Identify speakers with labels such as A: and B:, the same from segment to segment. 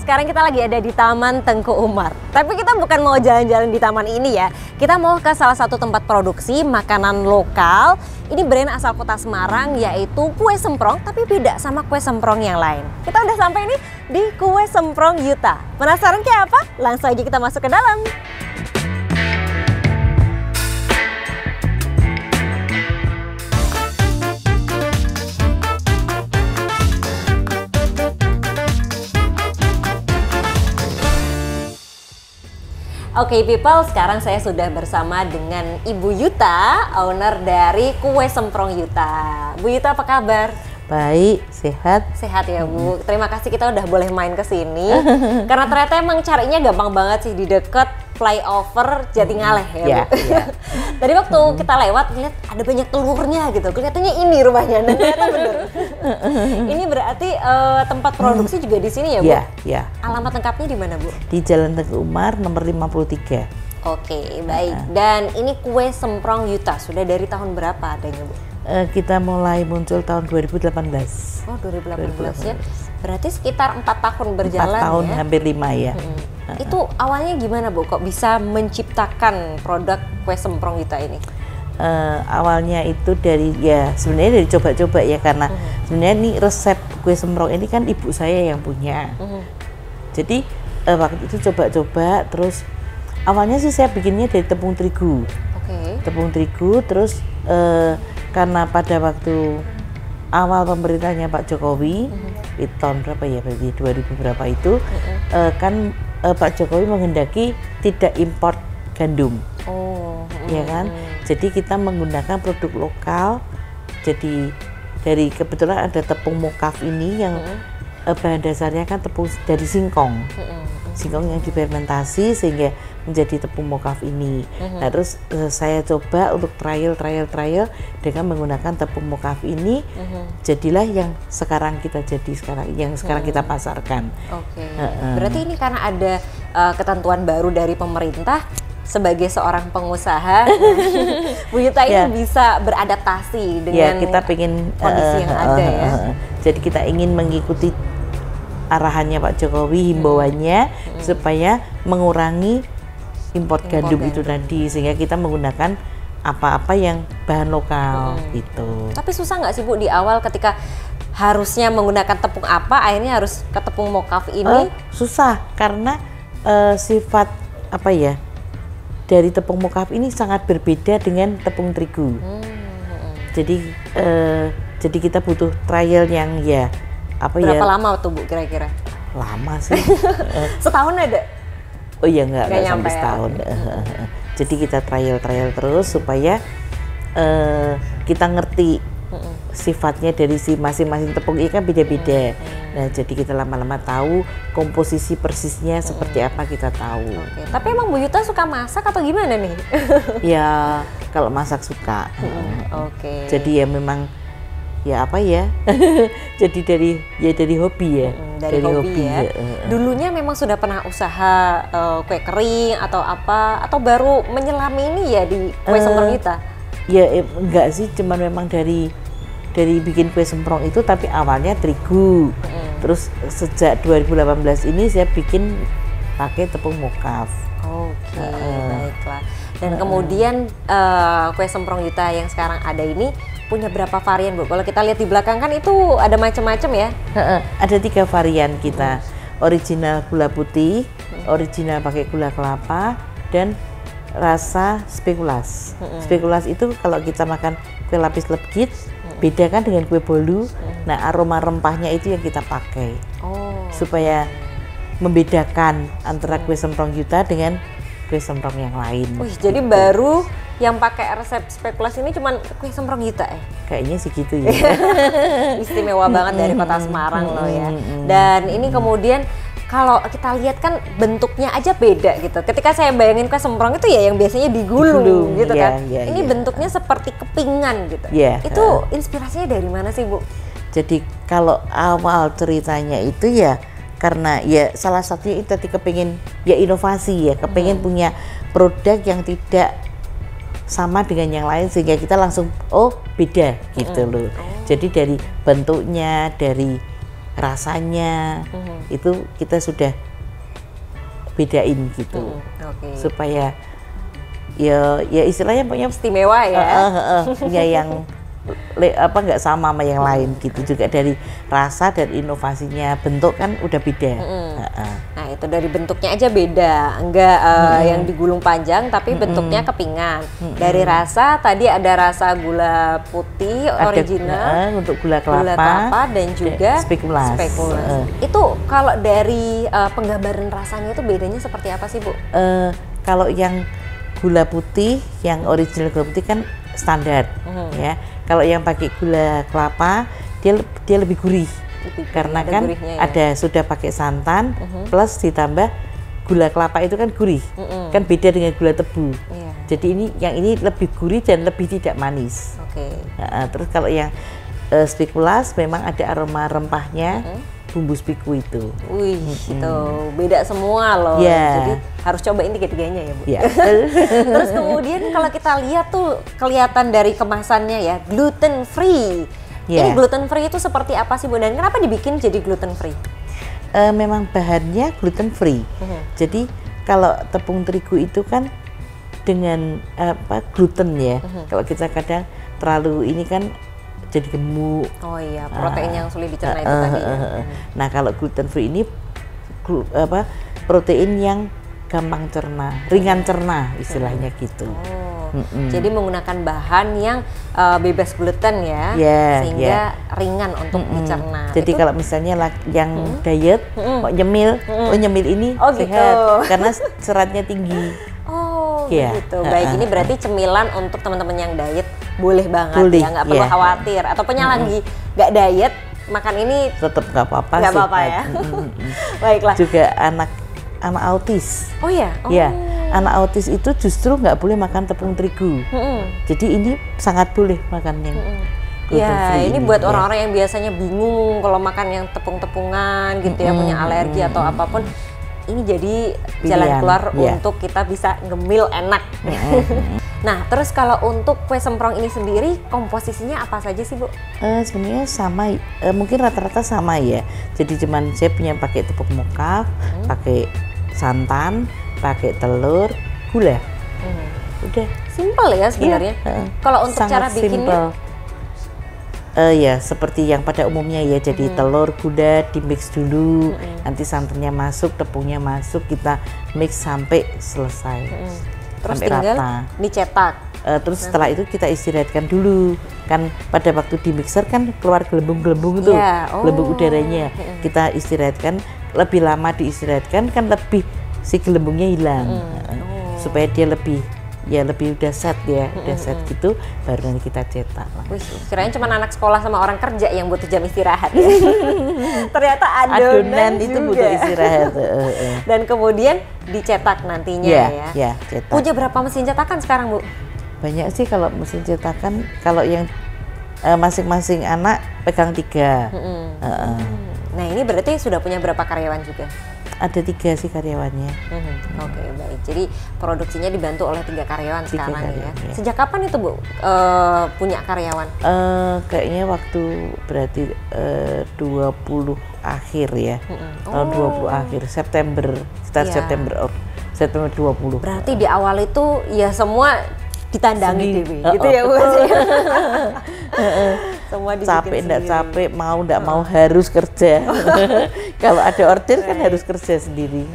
A: sekarang kita lagi ada di Taman Tengku Umar. Tapi kita bukan mau jalan-jalan di taman ini ya. Kita mau ke salah satu tempat produksi makanan lokal. Ini brand asal kota Semarang, yaitu kue semprong, tapi beda sama kue semprong yang lain. Kita udah sampai nih di Kue Semprong Yuta. Penasaran kayak apa? Langsung aja kita masuk ke dalam. Oke people, sekarang saya sudah bersama dengan Ibu Yuta, owner dari Kue Semprong Yuta. Bu Yuta, apa kabar?
B: Baik, sehat.
A: Sehat ya Bu. Terima kasih kita udah boleh main ke sini. Karena ternyata emang carinya gampang banget sih di deket flyover Jatingaleh ya Bu.
B: Ya.
A: Tadi waktu kita lewat lihat ada banyak telurnya gitu. Kelihatannya ini rumahnya. Dan ternyata bener. Ini berarti tempat produksi juga di sini ya Bu?
B: Ya.
A: Alamat lengkapnya di mana Bu?
B: Di Jalan Tengku Umar nomor 53.
A: Oke, baik. Dan ini Kue Semprong Yuta sudah dari tahun berapa adanya Bu?
B: Kita mulai muncul tahun 2018.
A: Oh 2018 ya. Berarti sekitar 4 tahun berjalan
B: 4 tahun,
A: ya?
B: hampir 5 ya.
A: Itu awalnya gimana Bu? Kok bisa menciptakan produk Kue Semprong Yuta ini?
B: Awalnya itu dari sebenarnya dari coba-coba ya, karena sebenarnya ini resep kue semprong ini kan ibu saya yang punya. Jadi waktu itu coba-coba, terus awalnya sih saya bikinnya dari tepung terigu. Tepung terigu, terus karena pada waktu awal pemerintahnya Pak Jokowi, itu tahun berapa ya, berarti 2000 berapa itu, kan Pak Jokowi menghendaki tidak import gandum. Ya kan? Jadi kita menggunakan produk lokal. Jadi dari kebetulan ada tepung mokaf ini yang bahan dasarnya kan tepung dari singkong. Singkong yang difermentasi sehingga menjadi tepung mokaf ini. Nah, terus saya coba untuk trial dengan menggunakan tepung mokaf ini, jadilah yang sekarang kita kita pasarkan.
A: Berarti ini karena ada ketentuan baru dari pemerintah. Sebagai seorang pengusaha, Bu Yuta ini bisa beradaptasi dengan
B: kita pengen
A: kondisi yang ada ya.
B: Jadi kita ingin mengikuti arahannya Pak Jokowi, himbauannya supaya mengurangi import gandum itu tadi, sehingga kita menggunakan apa-apa yang bahan lokal gitu.
A: Tapi susah nggak sih Bu di awal ketika harusnya menggunakan tepung apa, akhirnya harus ke tepung mokaf ini?
B: Susah karena sifat dari tepung mokaf ini sangat berbeda dengan tepung terigu. Jadi kita butuh trial yang
A: Berapa lama tuh Bu kira-kira?
B: Lama sih.
A: Setahun ada?
B: Oh iya, enggak sampai setahun. Jadi kita trial terus supaya kita ngerti sifatnya dari si masing-masing tepung ini kan beda-beda. Nah, jadi kita lama-lama tahu komposisi persisnya seperti apa, kita tahu.
A: Tapi emang Bu Yuta suka masak atau gimana nih?
B: Ya, kalau masak suka. Jadi ya memang jadi dari hobi ya.
A: Dari hobi ya. Dulunya memang sudah pernah usaha kue kering atau apa, atau baru menyelami ini ya di Kue Semprong Yuta?
B: Ya enggak sih, cuman memang dari bikin kue semprong itu, tapi awalnya terigu. Terus sejak 2018 ini saya bikin pakai tepung mokaf.
A: Baiklah. Dan kemudian Kue Semprong Yuta yang sekarang ada ini punya berapa varian Bu? Kalau kita lihat di belakang kan itu ada macam-macam ya?
B: Ada 3 varian kita. Original gula putih, original pakai gula kelapa, dan rasa spekulas. Spekulas itu kalau kita makan kue lapis legit, beda kan dengan kue bolu. Nah, aroma rempahnya itu yang kita pakai supaya membedakan antara Kue Semprong Yuta dengan kue semprong yang lain.
A: Jadi baru yang pakai resep spekulas ini cuman Kue Semprong Yuta ya?
B: Kayaknya sih gitu ya.
A: Istimewa banget dari kota Semarang loh ya. Dan ini kemudian kalau kita lihat kan bentuknya aja beda gitu. Ketika saya bayangin kue semprong itu ya yang biasanya digulung gitu kan. Ini bentuknya seperti kepingan gitu. Itu inspirasinya dari mana sih Bu?
B: Jadi kalau awal ceritanya itu ya karena ya salah satunya itu tadi kepingin inovasi ya, kepingin punya produk yang tidak sama dengan yang lain sehingga kita langsung beda gitu loh. Jadi dari bentuknya, dari rasanya itu kita sudah bedain gitu. Supaya ya istilahnya pokoknya
A: istimewa ya.
B: Ya yang nggak sama yang lain gitu. Juga dari rasa dan inovasinya, bentuk kan udah beda.
A: Nah itu dari bentuknya aja beda, enggak yang digulung panjang tapi bentuknya kepingan. Dari rasa tadi ada rasa gula putih original,
B: untuk gula kelapa
A: dan juga
B: spekulas.
A: Itu kalau dari penggambaran rasanya itu bedanya seperti apa sih Bu?
B: Kalau yang gula putih, yang original gula putih kan standar ya. Kalau yang pakai gula kelapa dia lebih gurih. Karena kan ada sudah pakai santan plus ditambah gula kelapa itu kan gurih, kan beda dengan gula tebu. Jadi yang ini lebih gurih dan lebih tidak manis. Terus kalau yang spekulas memang ada aroma rempahnya, bumbu speku itu.
A: Wih, itu beda semua loh. Jadi harus cobain tiga-tiganya ya Bu. Terus kemudian kalau kita lihat tuh kelihatan dari kemasannya ya, gluten free. Ini gluten free itu seperti apa sih Bu? Dan kenapa dibikin jadi gluten free?
B: Memang bahannya gluten free. Jadi kalau tepung terigu itu kan dengan gluten ya. Kalau kita kadang terlalu ini kan jadi gemuk.
A: Oh iya, protein yang sulit dicerna itu tadi ya.
B: Nah kalau gluten free ini protein yang gampang cerna, ringan cerna istilahnya gitu.
A: Jadi menggunakan bahan yang bebas gluten ya, sehingga ringan untuk dicerna.
B: Jadi kalau misalnya yang diet mau nyemil, nyemil ini sehat karena seratnya tinggi.
A: Gitu. Baik, ini berarti cemilan untuk teman-teman yang diet boleh banget ya, nggak perlu khawatir. Ataupun yang lagi nggak diet, makan ini
B: tetap nggak apa-apa.
A: Nggak apa-apa ya. Baiklah.
B: Juga anak autis. Ya, anak autis itu justru nggak boleh makan tepung terigu. Jadi ini sangat boleh makan yang
A: ini buat orang-orang yang biasanya bingung kalau makan yang tepung-tepungan gitu ya, punya alergi atau apapun. Ini jadi jalan keluar untuk kita bisa ngemil enak. Nah, terus kalau untuk kue semprong ini sendiri komposisinya apa saja sih Bu?
B: Sebenarnya sama, mungkin rata-rata sama ya. Jadi cuman saya punya pakai tepung mokaf, pakai santan, pakai telur, gula. Udah.
A: Simple ya sebenarnya. Kalau untuk cara bikinnya?
B: Ya seperti yang pada umumnya ya, jadi telur, gula dimix dulu, nanti santannya masuk, tepungnya masuk, kita mix sampai selesai.
A: Terus
B: sampai
A: tinggal
B: rata.
A: dicetak.
B: Terus setelah itu kita istirahatkan dulu, kan pada waktu di mixer kan keluar gelembung-gelembung tuh, gelembung udaranya, kita istirahatkan, lebih lama diistirahatkan kan lebih si gelembungnya hilang, supaya dia lebih udah set ya, udah set gitu, baru nanti kita cetak.
A: Wih, kirain cuma anak sekolah sama orang kerja yang butuh jam istirahat. Ternyata adonan
B: itu
A: juga
B: butuh istirahat.
A: Dan kemudian dicetak nantinya ya.
B: Cetak.
A: Punya berapa mesin cetakan sekarang Bu?
B: Banyak sih kalau mesin cetakan, kalau yang masing-masing anak pegang 3.
A: Nah ini berarti sudah punya berapa karyawan juga?
B: Ada 3 sih karyawannya.
A: Oke, baik. Jadi produksinya dibantu oleh 3 karyawan sekarang ya. Sejak kapan itu Bu punya karyawan?
B: Kayaknya waktu berarti 20 akhir ya. Tahun 20 akhir, September, sekitar September 20.
A: Berarti di awal itu ya semua ditandangi Dewi, gitu ya Bu. Semua
B: capek enggak capek, mau enggak mau harus kerja. Kalau ada order kan harus kerja sendiri.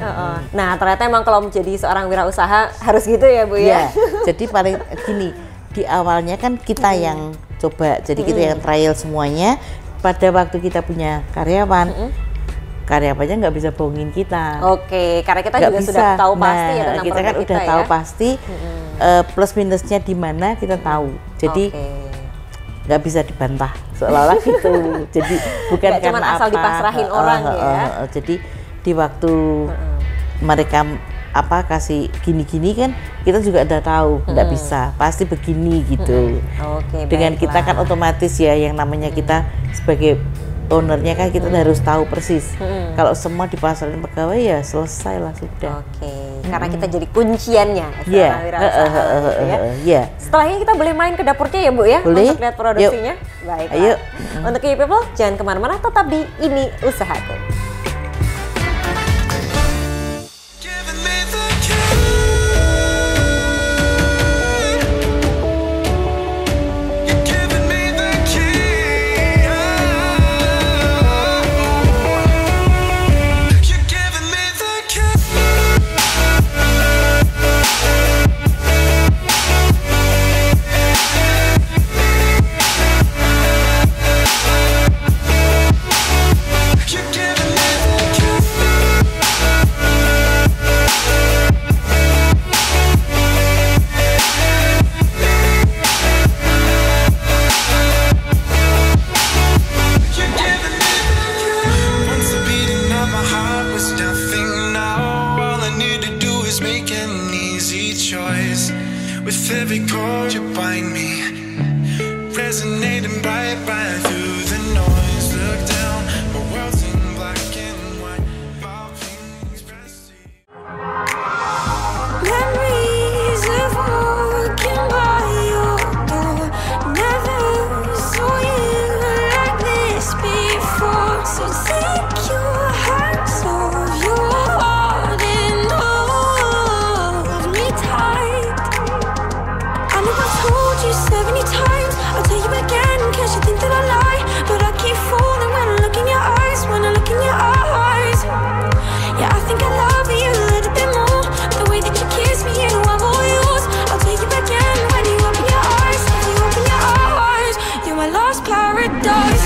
A: Nah ternyata emang kalau menjadi seorang wirausaha harus gitu ya Bu ya.
B: Jadi paling gini, di awalnya kan kita yang coba, jadi kita yang trial semuanya. Pada waktu kita punya karyawannya nggak bisa bohongin kita.
A: Oke, karena kita juga sudah tahu pasti ya tentang
B: kita kan udah tahu pasti plus minusnya di mana kita tahu. Jadi nggak bisa dibantah seolah-olah gitu. Jadi bukan
A: nggak
B: karena
A: asal dipasrahin orang ya.
B: Jadi di waktu mereka kasih gini-gini kan kita juga udah tahu nggak bisa, pasti begini gitu. Dengan kita kan otomatis ya, yang namanya kita sebagai ownernya kan kita harus tahu persis. Kalau semua dipasarin pegawai ya selesai lah sudah.
A: Oke, karena kita jadi kunciannya.
B: Iya. Iya.
A: Setelah ini kita boleh main ke dapurnya ya Bu ya,
B: boleh.
A: untuk lihat produksinya. Baiklah.
B: Ayo.
A: Untuk you people jangan kemana-mana, tetap di Ini Usahaku.
C: With every chord you bind me, resonating bright through the noise. Look down, my world's in black and white. Popping expressive.
D: Memories of walking by your door. Never saw you like this before. So take your hands off your heart and hold me tight. I know I've told you 70 times, I'll tell you again in case you think that I lie. But I keep falling when I look in your eyes, when I look in your eyes. Yeah, I think I love you a little bit more. The way that you kiss me, you know I'm all yours. I'll tell you again when you open your eyes, when you open your eyes. You're my lost paradise.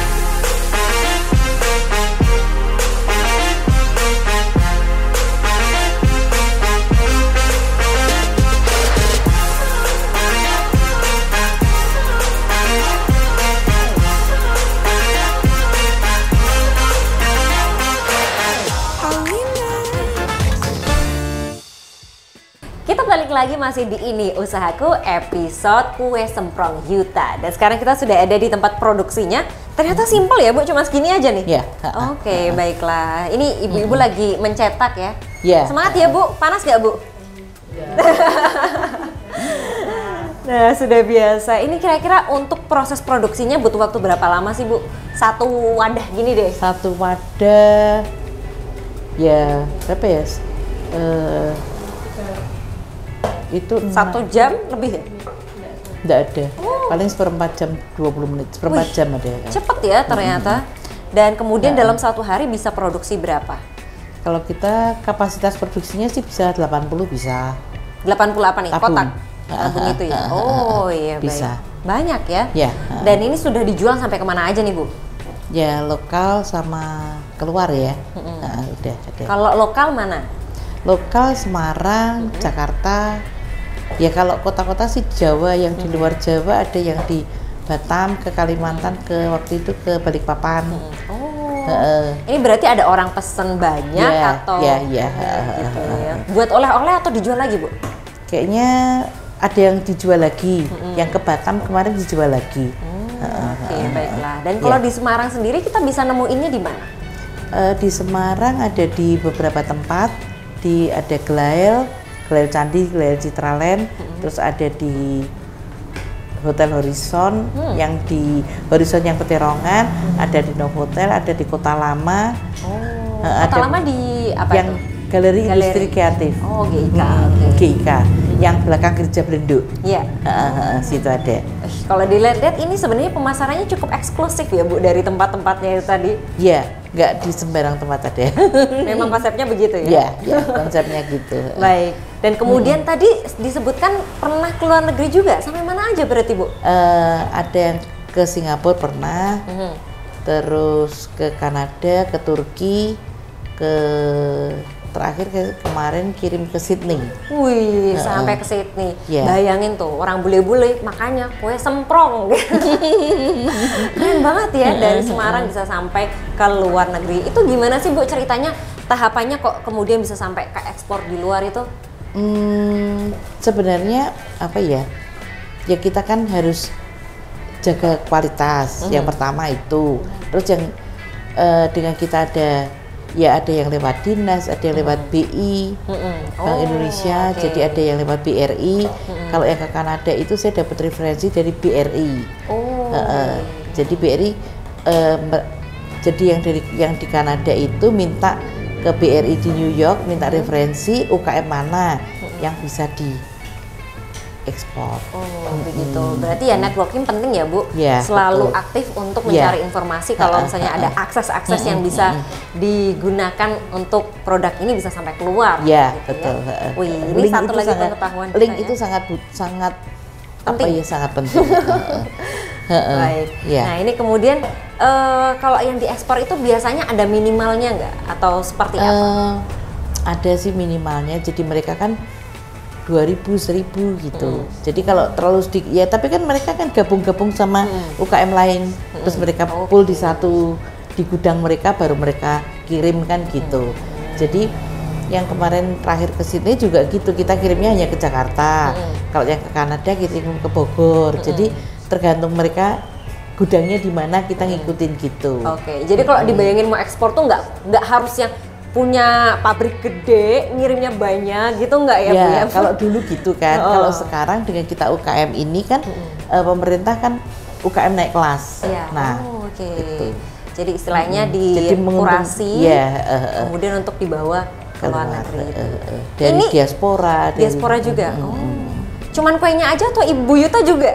A: Kita balik lagi masih di Ini Usahaku episode kue semprong Yuta. Dan sekarang kita sudah ada di tempat produksinya. Ternyata simpel ya Bu, cuma segini aja nih.
B: Iya.
A: Oke, baiklah. Ini ibu-ibu lagi mencetak ya.
B: Iya.
A: Semangat ya Bu, panas gak Bu? Nah, sudah biasa. Ini kira-kira untuk proses produksinya butuh waktu berapa lama sih Bu? Satu wadah gini deh.
B: Satu wadah ya berapa ya? Itu
A: 1 jam lebih ya?
B: Enggak ada. Paling seperempat jam, 20 menit. Seperempat jam ada.
A: Cepet ya ternyata. Dan kemudian dalam satu hari bisa produksi berapa?
B: Kalau kita kapasitas produksinya sih bisa 80 bisa.
A: 80 apa nih?
B: Tabung.
A: Kotak? Tabung itu ya? Oh iya,
B: bisa.
A: baik. Banyak ya?
B: Ya.
A: Dan ini sudah dijual sampai kemana aja nih Bu?
B: Ya lokal sama keluar ya. Udah ada.
A: Kalau lokal mana?
B: Lokal Semarang, Jakarta. Ya kalau kota-kota sih Jawa, yang di luar Jawa ada yang di Batam, ke Kalimantan, ke waktu itu ke Balikpapan.
A: Oh. Ini berarti ada orang pesen banyak atau?
B: Ya.
A: Gitu ya. Buat oleh-oleh atau dijual lagi Bu?
B: Kayaknya ada yang dijual lagi, yang ke Batam kemarin dijual lagi.
A: Oke, baiklah. Dan kalau di Semarang sendiri kita bisa nemuinnya di mana?
B: Di Semarang ada di beberapa tempat, ada Gelail Candi, Gelail Citraland, terus ada di Hotel Horizon, yang di Horizon yang Peterongan, ada di Novotel, ada di Kota Lama.
A: Kota Lama di apa
B: yang
A: itu?
B: Galeri Industri Kreatif.
A: Oh, GIK.
B: GIK. Yang belakang Gereja Belenduk.
A: Iya.
B: Situ ada.
A: Kalau dilihat ini sebenarnya pemasarannya cukup eksklusif ya Bu dari tempat-tempatnya itu tadi.
B: Iya, nggak di sembarang tempat ada.
A: Memang konsepnya begitu ya?
B: Iya, konsepnya gitu.
A: Baik. Dan kemudian tadi disebutkan pernah ke luar negeri juga. Sampai mana aja berarti Bu?
B: Ada yang ke Singapura pernah, terus ke Kanada, ke Turki, terakhir kemarin kirim ke Sydney.
A: Wih, sampai ke Sydney.
B: Yeah.
A: Bayangin tuh, orang bule-bule makanya kue semprong. Keren banget ya, dari Semarang bisa sampai ke luar negeri. Itu gimana sih Bu ceritanya? Tahapannya kok kemudian bisa sampai ke ekspor di luar itu?
B: Sebenarnya apa ya? Ya kita kan harus jaga kualitas. Yang pertama itu. Terus yang dengan kita ada yang lewat dinas, ada yang lewat BI, Bank Indonesia,
A: oke.
B: jadi ada yang lewat BRI. Kalau yang ke Kanada itu saya dapat referensi dari BRI. Jadi BRI, jadi yang di Kanada itu minta ke BRI di New York, minta referensi UKM mana yang bisa diekspor.
A: Begitu. Berarti ya networking penting ya Bu.
B: Ya,
A: Selalu
B: betul.
A: aktif untuk
B: Ya.
A: mencari informasi kalau misalnya ada akses-akses yang bisa digunakan untuk produk ini bisa sampai keluar.
B: Ya,
A: gitu
B: betul.
A: ya. Wih, ini
B: Link
A: satu
B: itu
A: lagi
B: sangat-
A: pengetahuan
B: Link
A: kita
B: itu
A: ya.
B: sangat
A: Penting.
B: sangat penting.
A: Baik.
B: Ya.
A: Nah ini kemudian kalau yang diekspor itu biasanya ada minimalnya nggak atau seperti apa?
B: Ada sih minimalnya, jadi mereka kan 2.000, 1.000 gitu. Jadi kalau terlalu sedikit, ya tapi kan mereka kan gabung-gabung sama UKM lain, terus mereka pool di di gudang mereka, baru mereka kirim kan gitu. Jadi yang kemarin terakhir ke sini juga gitu, kita kirimnya hanya ke Jakarta. Kalau yang ke Kanada kita kirim ke Bogor. Jadi tergantung mereka gudangnya di mana, kita ngikutin gitu.
A: Oke, jadi kalau dibayangin mau ekspor tuh nggak harus yang punya pabrik gede, ngirimnya banyak gitu nggak ya Bu ya?
B: Kalau dulu gitu kan. Kalau sekarang dengan kita UKM ini kan pemerintah kan UKM naik kelas.
A: Iya.
B: Nah,
A: oke.
B: gitu.
A: Jadi istilahnya
B: Jadi
A: dikurasi, kemudian untuk dibawa ke luar
B: keluar,
A: negeri.
B: dari
A: Ini
B: diaspora. dari-
A: Diaspora juga. Cuman kuenya aja atau Ibu Yuta juga?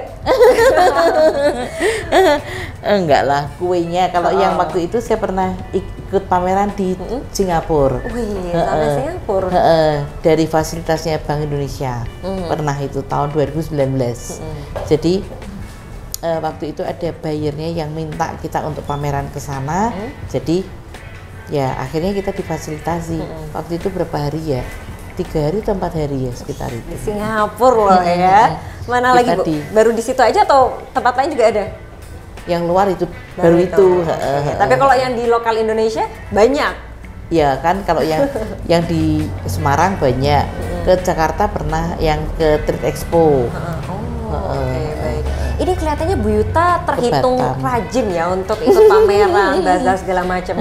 B: Enggak lah, kuenya. Kalau yang waktu itu saya pernah ikut pameran di Singapura.
A: Wih, sampai Singapura.
B: Dari fasilitasnya Bank Indonesia. Pernah itu tahun 2019. Jadi waktu itu ada buyernya yang minta kita untuk pameran ke sana. Jadi ya akhirnya kita difasilitasi. Waktu itu berapa hari ya? 3 hari atau 4 hari ya sekitar itu.
A: Di Singapura loh ya. Mana
B: Kita
A: lagi Bu?
B: di-
A: Baru di situ aja atau tempat lain juga ada?
B: Yang luar itu baru itu.
A: Oke. Tapi kalau yang di lokal Indonesia banyak.
B: Ya kan, kalau yang di Semarang banyak. Ke Jakarta pernah yang ke Trade Expo.
A: Oke, baik. Ini kelihatannya Bu Yuta terhitung
B: Batam.
A: rajin ya untuk ikut pameran, bazar segala macam.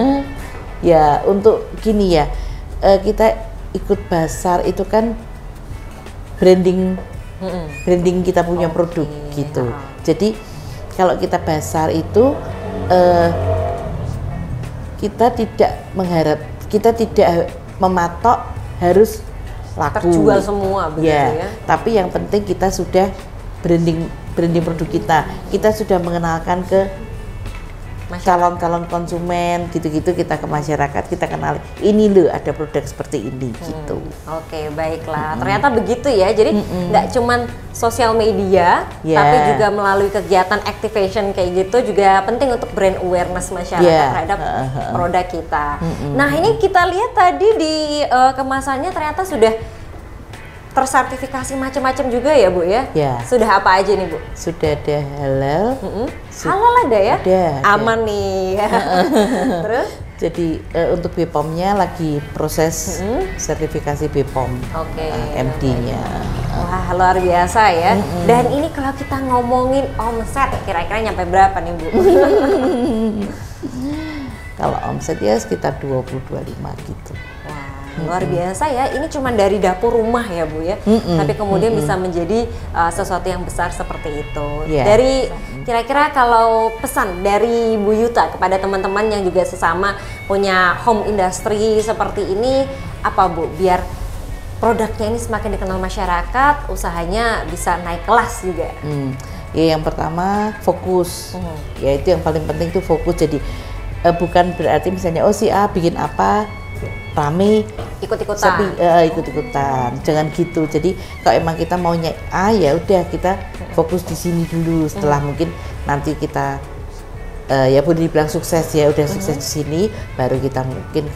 B: Ya untuk gini ya, kita ikut bazar itu kan branding kita punya produk gitu. Jadi kalau kita bazar itu kita tidak mematok harus laku.
A: Terjual semua begitu ya.
B: Tapi yang penting kita sudah branding produk kita. Kita sudah mengenalkan ke calon-calon konsumen gitu-gitu, kita ke masyarakat, kita kenal ini loh ada produk seperti ini gitu.
A: Oke, baiklah. Ternyata begitu ya. Jadi nggak cuman sosial media,
B: Ya.
A: tapi juga melalui kegiatan activation kayak gitu juga penting untuk brand awareness masyarakat
B: Ya.
A: terhadap produk kita. Nah, ini kita lihat tadi di kemasannya ternyata sudah tersertifikasi macam-macam juga ya Bu ya?
B: Ya.
A: Sudah apa aja nih Bu?
B: Sudah ada halal.
A: Halal ada ya?
B: Ada.
A: Aman nih. Terus?
B: Jadi untuk BPOM-nya lagi proses sertifikasi BPOM.
A: Oke.
B: MD-nya.
A: Wah, luar biasa ya. Dan ini kalau kita ngomongin omset, kira-kira nyampe berapa nih Bu?
B: Kalau omset ya sekitar 20-25 gitu.
A: Wah, luar biasa ya. Ini cuma dari dapur rumah ya Bu ya. Tapi kemudian bisa menjadi sesuatu yang besar seperti itu.
B: Iya.
A: Dari kira-kira kalau pesan dari Bu Yuta kepada teman-teman yang juga sesama punya home industry seperti ini, apa Bu? Biar produknya ini semakin dikenal masyarakat, usahanya bisa naik kelas juga.
B: Ya yang pertama fokus. Ya itu yang paling penting tuh fokus. Jadi bukan berarti misalnya oh si A bikin apa rame
A: Ikut-ikutan.
B: tapi ikut-ikutan, jangan gitu. Jadi kalau emang kita maunya A ya udah kita fokus di sini dulu. Setelah mungkin nanti kita ya boleh dibilang sukses ya udah sukses di sini, baru kita mungkin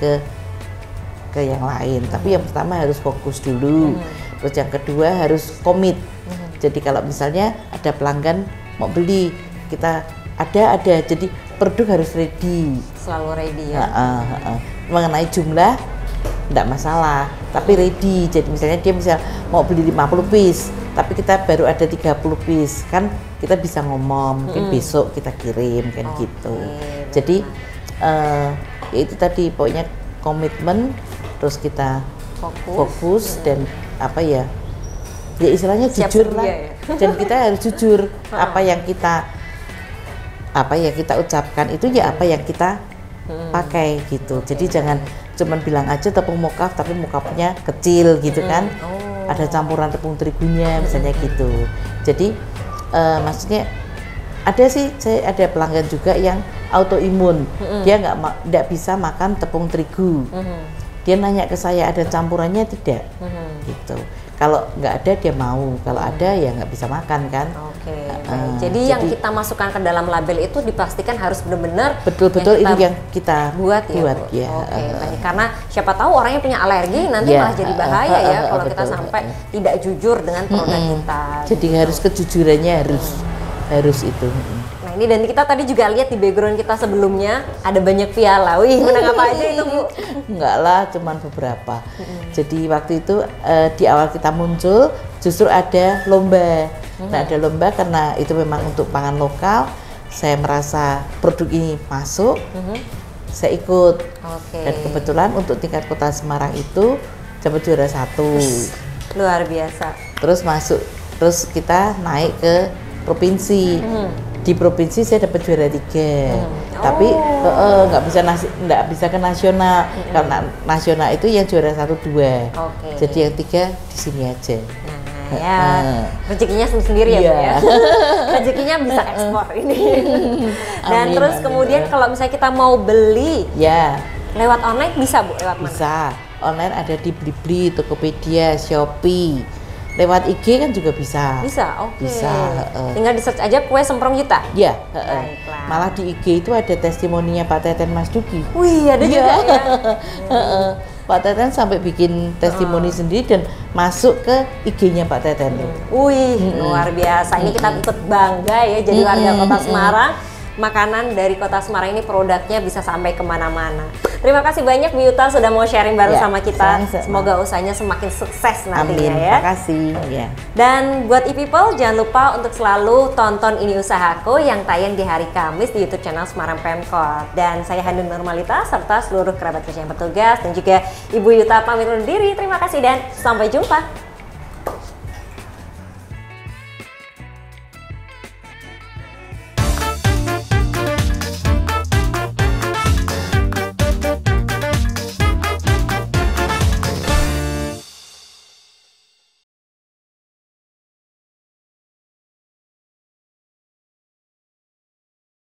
B: ke yang lain. Tapi yang pertama harus fokus dulu. Terus yang kedua harus komit. Jadi kalau misalnya ada pelanggan mau beli, kita ada. Jadi produk harus ready.
A: Selalu ready ya.
B: Mengenai jumlah enggak masalah, tapi ready. Jadi misalnya dia mau beli 50 piece, tapi kita baru ada 30 piece, kan kita bisa ngomong, mungkin besok kita kirim kan gitu. Jadi Ya itu tadi pokoknya komitmen, terus kita fokus dan apa ya istilahnya
A: Siap
B: jujur
A: sedia
B: lah
A: ya.
B: dan kita harus jujur apa yang kita ucapkan itu ya apa yang kita pakai gitu. Jadi jangan cuman bilang aja tepung mokaf tapi mokafnya kecil gitu kan. Ada campuran tepung terigunya misalnya gitu. Jadi maksudnya saya ada pelanggan juga yang autoimun, dia nggak bisa makan tepung terigu. Dia nanya ke saya ada campurannya tidak, gitu. Kalau nggak ada dia mau, kalau ada ya nggak bisa makan kan.
A: Oke, baik. Jadi yang kita masukkan ke dalam label itu dipastikan harus benar-benar
B: betul-betul itu yang kita
A: buat ya. Oke, baik. Karena siapa tahu orangnya punya alergi nanti malah jadi bahaya ya kalau kita sampai tidak jujur dengan produk kita.
B: Jadi
A: gitu.
B: harus kejujurannya harus itu.
A: Nah ini dan kita tadi juga lihat di background kita sebelumnya ada banyak piala. Wih, menang apa aja itu Bu?
B: Enggak lah, cuman beberapa. Jadi waktu itu di awal kita muncul justru ada lomba. Nah ada lomba karena itu memang untuk pangan lokal. Saya merasa produk ini masuk, saya ikut. Dan kebetulan untuk tingkat kota Semarang itu dapat juara 1.
A: Luar biasa.
B: Terus kita naik ke provinsi. Di provinsi saya dapat juara 3. Tapi nggak bisa ke nasional. Karena nasional itu yang juara 1, 2. Jadi yang 3 di sini aja.
A: Nah ya, rezekinya sendiri ya Bu ya. Rezekinya bisa ekspor ini. Dan
B: Amin,
A: terus
B: amin,
A: kemudian kalau misalnya kita mau beli lewat online bisa Bu, lewat mana?
B: Bisa. Online ada di Blibli, Tokopedia, Shopee. Lewat IG kan juga bisa.
A: Bisa, oke.
B: Bisa.
A: Tinggal di search aja Kue Semprong Yuta.
B: Iya.
A: Baiklah.
B: Malah di IG itu ada testimoninya Pak Teten Mas Duki.
A: Wih, ada juga ya.
B: Pak Teten sampai bikin testimoni sendiri dan masuk ke IG-nya Pak Teten.
A: Wih, luar biasa. Ini kita ikut bangga ya jadi warga Kota Semarang. Makanan dari Kota Semarang ini produknya bisa sampai kemana-mana. Terima kasih banyak Bu Yuta sudah mau sharing bareng sama kita. Semoga usahanya semakin sukses nantinya ya.
B: Terima kasih.
A: Dan buat e-people jangan lupa untuk selalu tonton Ini Usahaku yang tayang di hari Kamis di YouTube channel Semarang Pemkot. Dan saya Handun Nurmalita serta seluruh kerabat kerja yang bertugas dan juga Ibu Yuta pamit undur diri. Terima kasih dan sampai jumpa.